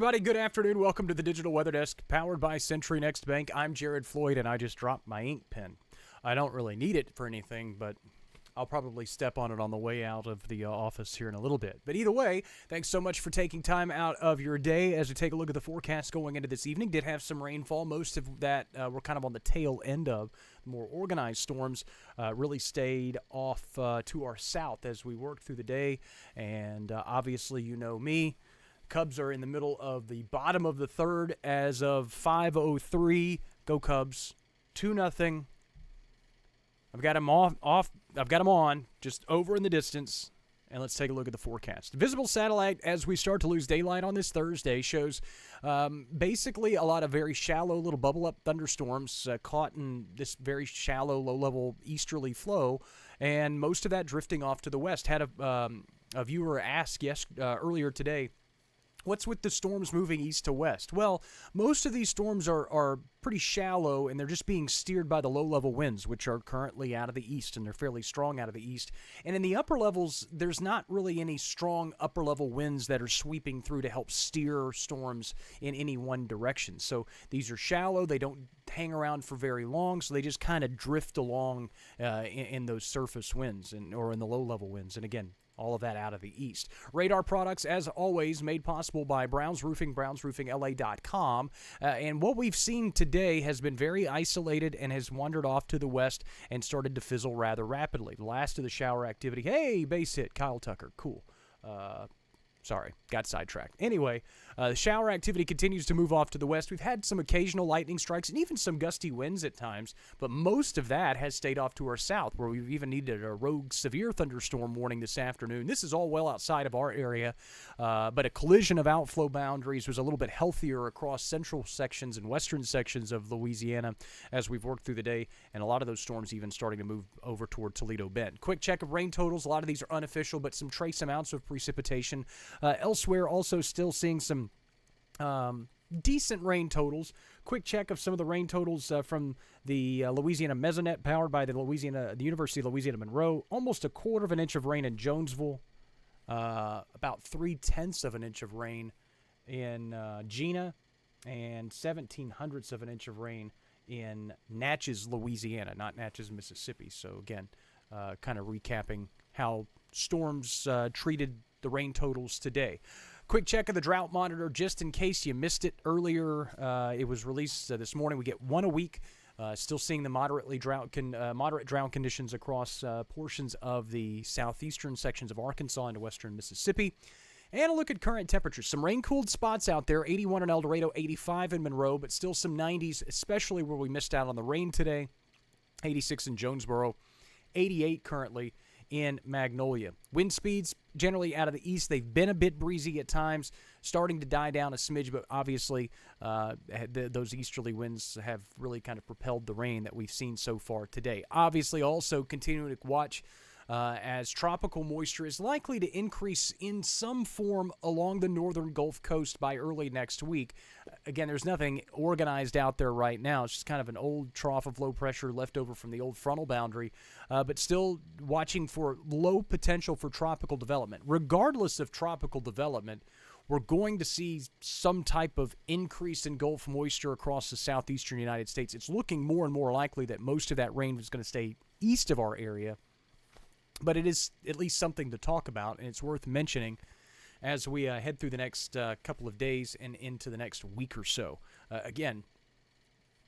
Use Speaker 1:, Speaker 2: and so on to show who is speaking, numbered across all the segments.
Speaker 1: everybody. Good afternoon. Welcome to the Digital Weather Desk, powered by Century Next Bank. I'm Jared Floyd, and I just dropped my ink pen. I don't really need it for anything, but I'll probably step on it on the way out of the office here in a little bit. But either way, thanks so much for taking time out of your day as we take a look at the forecast going into this evening. Did have some rainfall. Most of that we're kind of on the tail end of. The more organized storms really stayed off to our south as we worked through the day. And obviously, you know me. Cubs are in the middle of the bottom of the third as of 5:03. Go Cubs. 2-0. I've got them I've got them on, just over in the distance. And let's take a look at the forecast. Visible satellite, as we start to lose daylight on this Thursday, shows basically a lot of very shallow little bubble-up thunderstorms caught in this very shallow, low-level easterly flow, and most of that drifting off to the west. Had a viewer ask earlier today, what's with the storms moving east to west? Well, most of these storms are pretty shallow, and they're just being steered by the low-level winds, which are currently out of the east, and they're fairly strong out of the east. And in the upper levels, there's not really any strong upper-level winds that are sweeping through to help steer storms in any one direction. So these are shallow. They don't hang around for very long, so they just kind of drift along in those surface winds or in the low-level winds. And again, all of that out of the east. Radar products, as always, made possible by Browns Roofing, brownsroofingla.com. And what we've seen today has been very isolated and has wandered off to the west and started to fizzle rather rapidly. The last of the shower activity. Hey, base hit, Kyle Tucker. Cool. Sorry, got sidetracked. Anyway, the shower activity continues to move off to the west. We've had some occasional lightning strikes and even some gusty winds at times, but most of that has stayed off to our south, where we've even needed a rogue severe thunderstorm warning this afternoon. This is all well outside of our area, but a collision of outflow boundaries was a little bit healthier across central sections and western sections of Louisiana as we've worked through the day, and a lot of those storms even starting to move over toward Toledo Bend. Quick check of rain totals. A lot of these are unofficial, but some trace amounts of precipitation. Elsewhere, also still seeing some decent rain totals. Quick check of some of the rain totals from the Louisiana Mesonet, powered by the University of Louisiana Monroe. Almost a quarter of an inch of rain in Jonesville. About 3/10 of an inch of rain in Gina, and 0.17 of an inch of rain in Natchez, Louisiana, not Natchez, Mississippi. So again, kind of recapping how storms treated the rain totals today. Quick check of the drought monitor, just in case you missed it earlier. It was released this morning. We get one a week. Still seeing the moderate drought conditions across portions of the southeastern sections of Arkansas and western Mississippi. And a look at current temperatures. Some rain-cooled spots out there, 81 in El Dorado, 85 in Monroe, but still some 90s, especially where we missed out on the rain today. 86 in Jonesboro, 88 currently in Magnolia. Wind speeds generally out of the east. They've been a bit breezy at times, starting to die down a smidge, but obviously those easterly winds have really kind of propelled the rain that we've seen so far today. Obviously, also continuing to watch as tropical moisture is likely to increase in some form along the northern Gulf Coast by early next week. Again, there's nothing organized out there right now. It's just kind of an old trough of low pressure left over from the old frontal boundary, but still watching for low potential for tropical development. Regardless of tropical development, we're going to see some type of increase in Gulf moisture across the southeastern United States. It's looking more and more likely that most of that rain is going to stay east of our area. But it is at least something to talk about, and it's worth mentioning as we head through the next couple of days and into the next week or so. Again,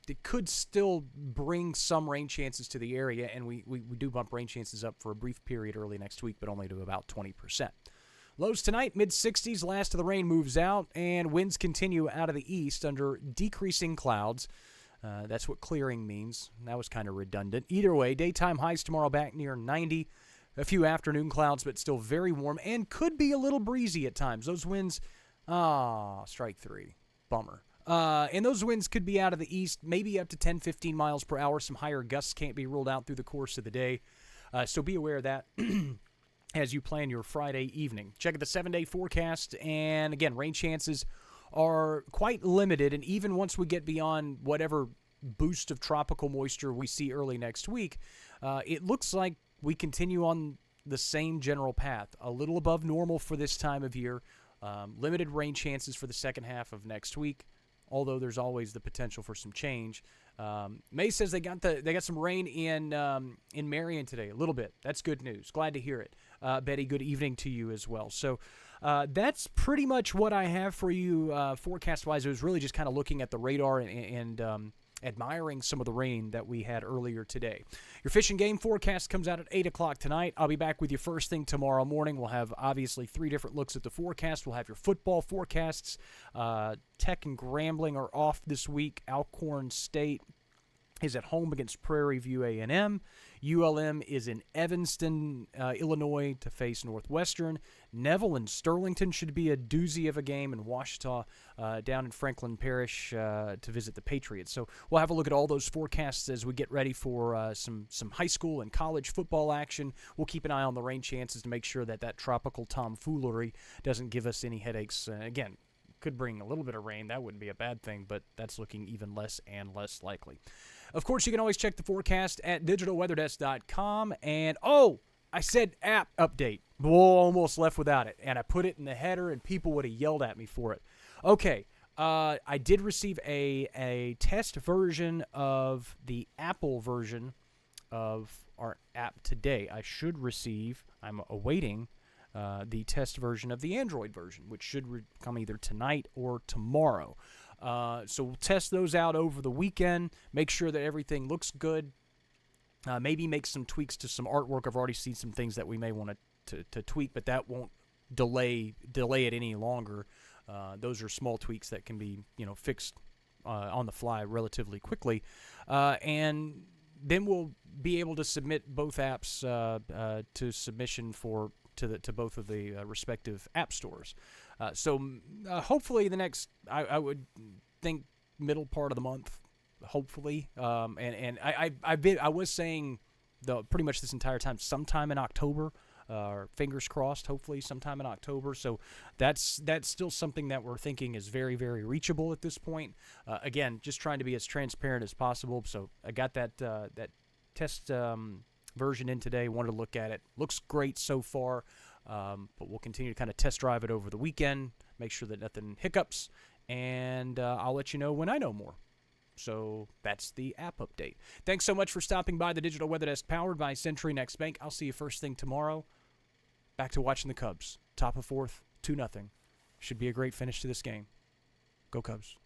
Speaker 1: it could still bring some rain chances to the area, and we do bump rain chances up for a brief period early next week, but only to about 20%. Lows tonight, mid-60s. Last of the rain moves out, and winds continue out of the east under decreasing clouds. That's what clearing means. That was kind of redundant. Either way, daytime highs tomorrow back near 90. A few afternoon clouds, but still very warm and could be a little breezy at times. Those winds, strike three. Bummer. And those winds could be out of the east, maybe up to 10, 15 miles per hour. Some higher gusts can't be ruled out through the course of the day. So be aware of that as you plan your Friday evening. Check out the 7-day forecast. And again, rain chances are quite limited. And even once we get beyond whatever boost of tropical moisture we see early next week, it looks like we continue on the same general path, a little above normal for this time of year, Limited rain chances for the second half of next week, although there's always the potential for some change. May says they got some rain in Marion today, a little bit. That's good news. Glad to hear it. Betty, good evening to you as well. So that's pretty much what I have for you forecast-wise. It was really just kind of looking at the radar and admiring some of the rain that we had earlier today. Your fish and game forecast comes out at 8 o'clock tonight. I'll be back with you first thing tomorrow morning. We'll have, obviously, 3 different looks at the forecast. We'll have your football forecasts. Tech and Grambling are off this week. Alcorn State is at home against Prairie View A&M. ULM is in Evanston, Illinois, to face Northwestern. Neville and Sterlington should be a doozy of a game, and Washita down in Franklin Parish to visit the Patriots. So we'll have a look at all those forecasts as we get ready for some high school and college football action. We'll keep an eye on the rain chances to make sure that tropical tomfoolery doesn't give us any headaches. Again, could bring a little bit of rain. That wouldn't be a bad thing, but that's looking even less and less likely. Of course, you can always check the forecast at digitalweatherdesk.com. And, I said app update. Almost left without it. And I put it in the header, and people would have yelled at me for it. Okay, I did receive a test version of the Apple version of our app today. I should receive, I'm awaiting the test version of the Android version, which should come either tonight or tomorrow. So we'll test those out over the weekend, make sure that everything looks good, maybe make some tweaks to some artwork. I've already seen some things that we may want to tweak, but that won't delay it any longer. Those are small tweaks that can be fixed on the fly relatively quickly. And then we'll be able to submit both apps to submission to both of the respective app stores. So hopefully the next, I would think, middle part of the month, hopefully. And I was saying pretty much this entire time, sometime in October. Fingers crossed, hopefully sometime in October. So that's still something that we're thinking is very, very reachable at this point. Again, just trying to be as transparent as possible. So I got that test version in today. Wanted to look at it. Looks great so far, but we'll continue to kind of test drive it over the weekend, make sure that nothing hiccups, and I'll let you know when I know more. So that's the app update. Thanks so much for stopping by the Digital Weather Desk, powered by Century Next Bank. I'll see you first thing tomorrow. Back to watching the Cubs. Top of fourth, 2-0. Should be a great finish to this game. Go Cubs.